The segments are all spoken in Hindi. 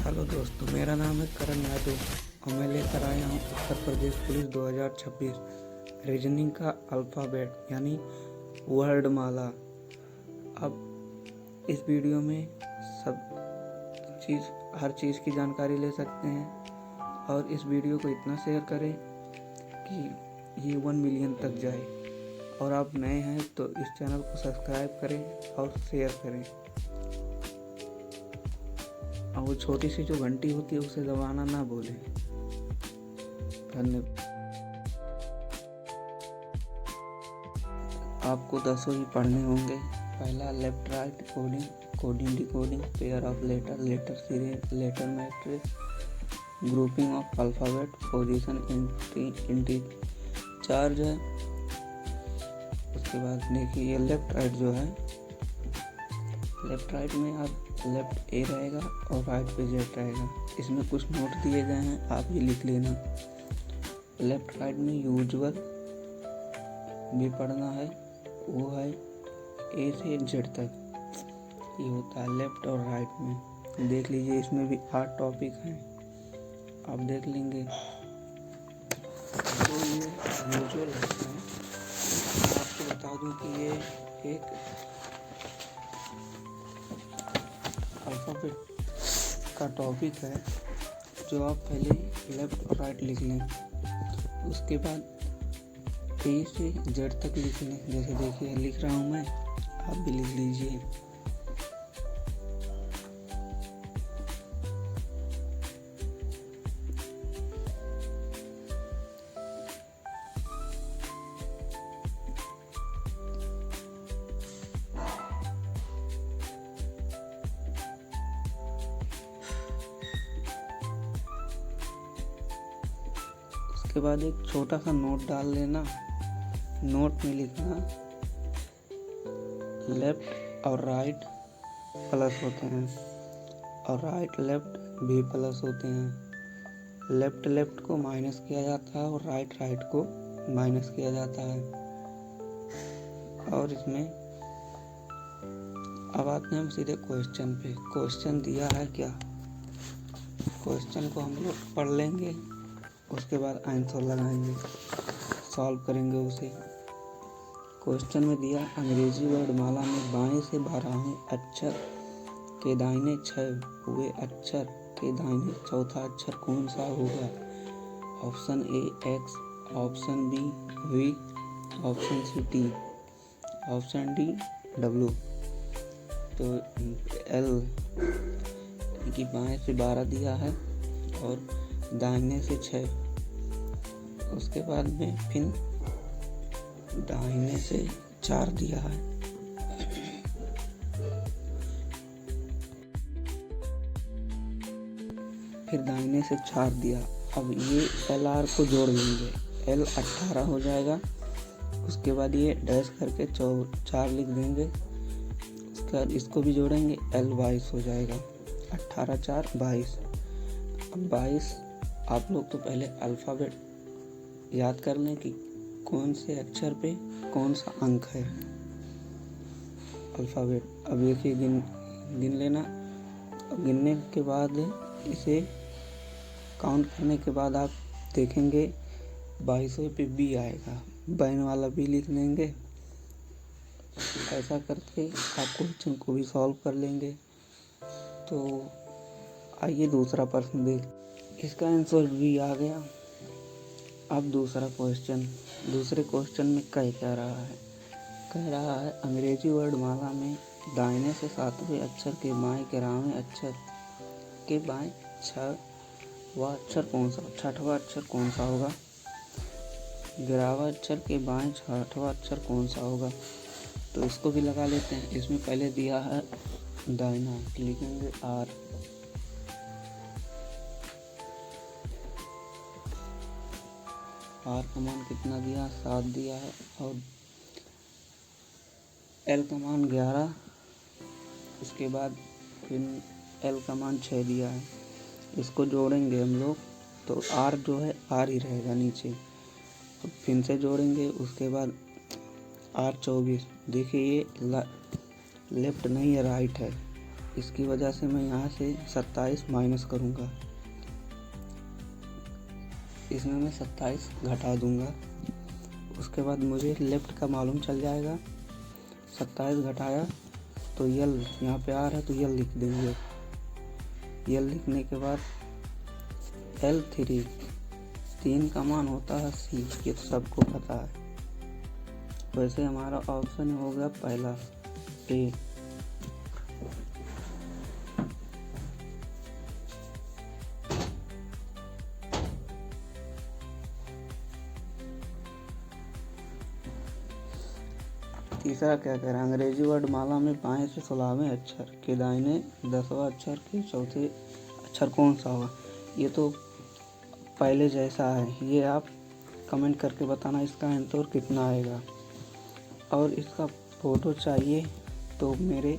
हेलो दोस्तों, मेरा नाम है करण यादव और मैं लेकर आया हूँ उत्तर प्रदेश पुलिस 2026 रीजनिंग का अल्फ़ाबेट यानी वर्णमाला। अब इस वीडियो में हर चीज़ की जानकारी ले सकते हैं और इस वीडियो को इतना शेयर करें कि ये 1 मिलियन तक जाए। और आप नए हैं तो इस चैनल को सब्सक्राइब करें और शेयर करें और वो छोटी सी जो घंटी होती है उसे दबाना ना भूलें। धन्यवाद। आपको 10 ही पढ़ने होंगे। पहला left right coding, coding decoding, pair of letter, letter series, letter matrix, grouping of alphabet, position charge है। उसके बाद देखिए ये लेफ्ट राइट जो है, लेफ्ट राइट में आप लेफ्ट ए रहेगा और राइट पे जेड रहेगा। इसमें कुछ नोट दिए गए हैं, आप ये लिख लेना। लेफ्ट राइट में यूजुअल भी पढ़ना है, वो है ए से जेड तक ये होता है लेफ्ट और राइट में। देख लीजिए इसमें भी 8 टॉपिक हैं, आप देख लेंगे। तो ये यूजुअल है। आपको बता दूं कि ये एक अल्फ़ाबेट का टॉपिक है जो आप पहले लेफ़्ट और राइट लिख लें। उसके बाद ए से जेड तक लिख लें। जैसे देखिए लिख रहा हूँ मैं, आप भी लिख लीजिए। उसके बाद एक छोटा सा नोट डाल लेना। नोट में लिखना लेफ्ट और राइट प्लस होते हैं और राइट लेफ्ट भी प्लस होते हैं। लेफ्ट लेफ्ट को माइनस किया जाता है और राइट राइट को माइनस किया जाता है। और इसमें अब आते हैं हम सीधे क्वेश्चन पे। क्वेश्चन दिया है क्या, क्वेश्चन को हम लोग पढ़ लेंगे, उसके बाद आंसर लगाएंगे, सॉल्व करेंगे उसे। क्वेश्चन में दिया अंग्रेजी वर्णमाला में बाएं से 12वें अक्षर के दाहिने 6 हुए अक्षर के दाहिने चौथा अक्षर कौन सा होगा। Option A X, option B V, option C T, option D W. तो एल की बाएं से 12 दिया है और दाहिने से 6। उसके बाद में फिर दाहिने से 4 दिया है। फिर दाहिने से 4 दिया। अब ये एल आर को जोड़ लेंगे, एल 18 हो जाएगा। उसके बाद ये डैश करके 4 लिख देंगे। उसके बाद इसको भी जोड़ेंगे, एल 22 हो जाएगा। 18 4 22। अब 22 आप लोग तो पहले अल्फ़ाबेट याद कर लें कि कौन से अक्षर पे कौन सा अंक है अल्फ़ाबेट। अब देखिए गिन लेना। अब गिनने के बाद इसे काउंट करने के बाद आप देखेंगे 22वें पे बी आएगा, बाइन वाला बी लिख लेंगे। ऐसा करके आप क्वेश्चन को भी सॉल्व कर लेंगे। तो आइए दूसरा प्रश्न देख। इसका आंसर भी आ गया। अब दूसरा क्वेश्चन, दूसरे क्वेश्चन में क्या कह रहा है अंग्रेजी वर्णमाला में दाहिने से 7वें अक्षर के बाएं 11वें अक्षर के बाएं 6वां अक्षर कौन सा, 6वां अक्षर कौन सा होगा। 11वां अक्षर के बाएं 6वां अक्षर कौन सा होगा। तो इसको भी लगा लेते हैं। इसमें पहले दिया है दाहिना, लिखेंगे आर। आर का मान कितना दिया, 7 दिया है। और एल का मान 11। उसके बाद फिर एल का मान 6 दिया है। इसको जोड़ेंगे हम लोग तो आर जो है आर ही रहेगा नीचे। तो फिर से जोड़ेंगे। उसके बाद आर 24। देखिए ये लेफ्ट नहीं है, राइट है, इसकी वजह से मैं यहाँ से 27 माइनस करूँगा, इसमें मैं 27 घटा दूँगा। उसके बाद मुझे लेफ़्ट का मालूम चल जाएगा। 27 घटाया तो यल यहाँ पे आ रहा है तो यल लिख देंगे। यल लिखने के बाद L3 3 का मान होता है C, ये तो सबको पता है। वैसे हमारा ऑप्शन हो गया पहला A। तीसरा क्या कह रहा है, अंग्रेजी वर्णमाला में बाएं से 16वें अक्षर के दाहिने 10वां अक्षर के चौथे अक्षर कौन सा होगा। ये तो पहले जैसा है, ये आप कमेंट करके बताना इसका आंसर कितना आएगा। और इसका फ़ोटो चाहिए तो मेरे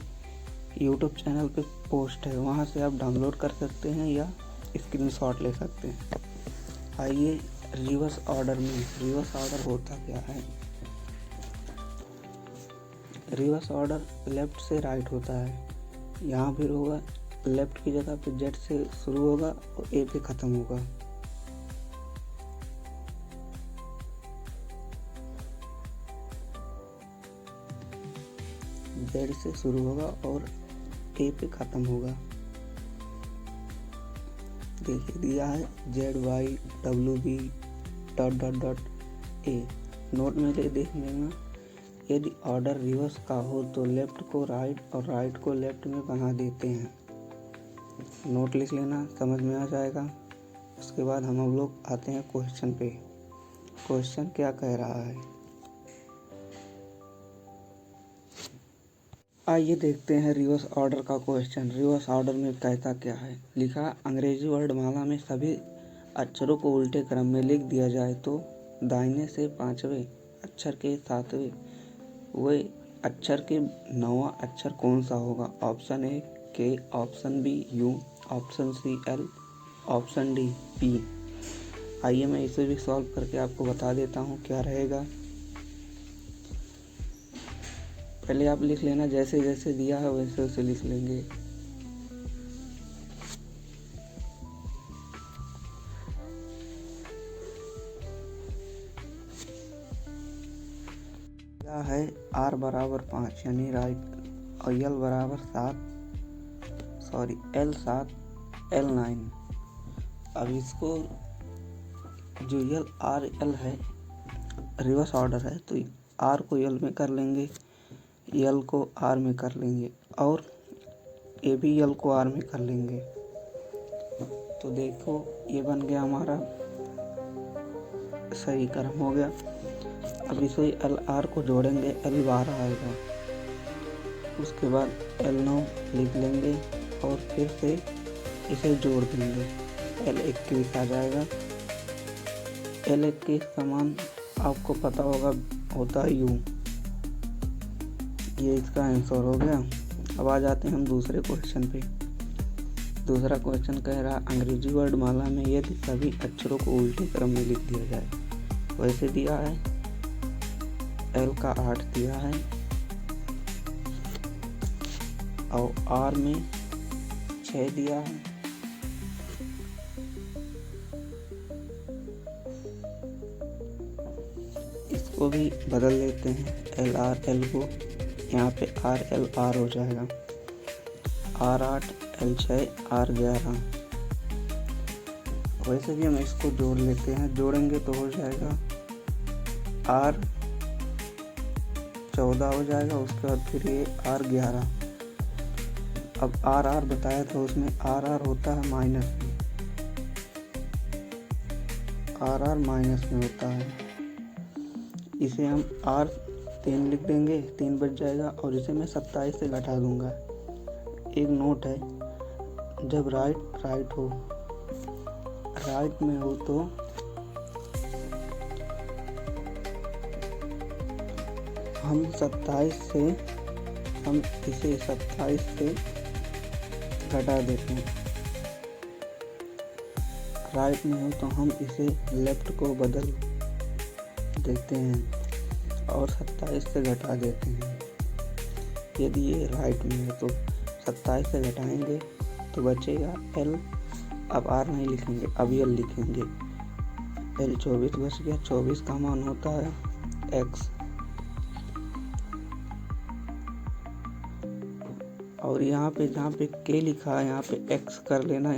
यूट्यूब चैनल पे पोस्ट है, वहाँ से आप डाउनलोड कर सकते हैं या स्क्रीनशॉट ले सकते हैं। आइए रिवर्स ऑर्डर में, रिवर्स ऑर्डर होता क्या है। रिवर्स ऑर्डर लेफ़्ट से राइट होता है। यहाँ फिर होगा लेफ़्ट की जगह पे जेड से शुरू होगा और ए पे ख़त्म होगा। जेड से शुरू होगा और ए पे ख़त्म होगा। देखिए दिया है ZYWB ... A। नोट में ले देख लेना। यदि ऑर्डर रिवर्स का हो तो लेफ़्ट को राइट और राइट को लेफ़्ट में बना देते हैं। नोट लिख लेना, समझ में आ जाएगा। उसके बाद हम लोग आते हैं क्वेश्चन पे। क्वेश्चन क्या कह रहा है, आइए देखते हैं रिवर्स ऑर्डर का क्वेश्चन। रिवर्स ऑर्डर में कहता क्या है, लिखा अंग्रेजी वर्णमाला में सभी अक्षरों को उल्टे क्रम में लिख दिया जाए तो दाहिने से 5वें अक्षर के 7वें वे अक्षर के 9वां अक्षर कौन सा होगा। Option A K, option B U, option C L, option D P। आइए मैं इसे भी सॉल्व करके आपको बता देता हूँ क्या रहेगा। पहले आप लिख लेना, जैसे जैसे दिया है वैसे वैसे लिख लेंगे। क्या है R बराबर 5 यानी राइट और L बराबर 7 L 7 L 9। अब इसको जो L है रिवर्स ऑर्डर है तो R को L में कर लेंगे, L को R में कर लेंगे और A भी L को R में कर लेंगे। तो देखो ये बन गया हमारा सही क्रम हो गया। अब इसे LR को जोड़ेंगे, L 12 आएगा। उसके बाद L 9 लिख लेंगे और फिर से इसे जोड़ देंगे, L 21 आ जाएगा। L 21 का मान आपको पता होगा होता है U। ये इसका आंसर हो गया। अब आ जाते हैं हम दूसरे क्वेश्चन पे। दूसरा क्वेश्चन कह रहा अंग्रेजी वर्णमाला में यदि सभी अक्षरों को उल्टे क्रम में लिख दिया जाए, वैसे दिया है L का 8 दिया है और R में 6 दिया है। इसको भी बदल लेते हैं, LR L को यहाँ पे RL R हो जाएगा। R 8 L 6 R 11। वैसे भी हम इसको जोड़ लेते हैं, जोड़ेंगे तो हो जाएगा R 14 हो जाएगा। उसके बाद फिर ये R 11। अब R बताया था उसमें R होता है माइनस में, R माइनस में होता है। इसे हम R 3 लिख देंगे, 3 बच जाएगा और इसे मैं 27 से घटा दूंगा। एक नोट है, जब राइट हो, राइट में हो तो हम 27 से हम इसे 27 से घटा देते हैं। राइट में हो तो हम इसे लेफ्ट को बदल देते हैं और 27 से घटा देते हैं। यदि ये राइट में है तो 27 से घटाएंगे तो बचेगा L। अब R नहीं लिखेंगे, अब L लिखेंगे। L 24 बच गया। 24 का मान होता है X। और यहाँ पे जहाँ पे K लिखा है यहाँ पे X कर लेना है।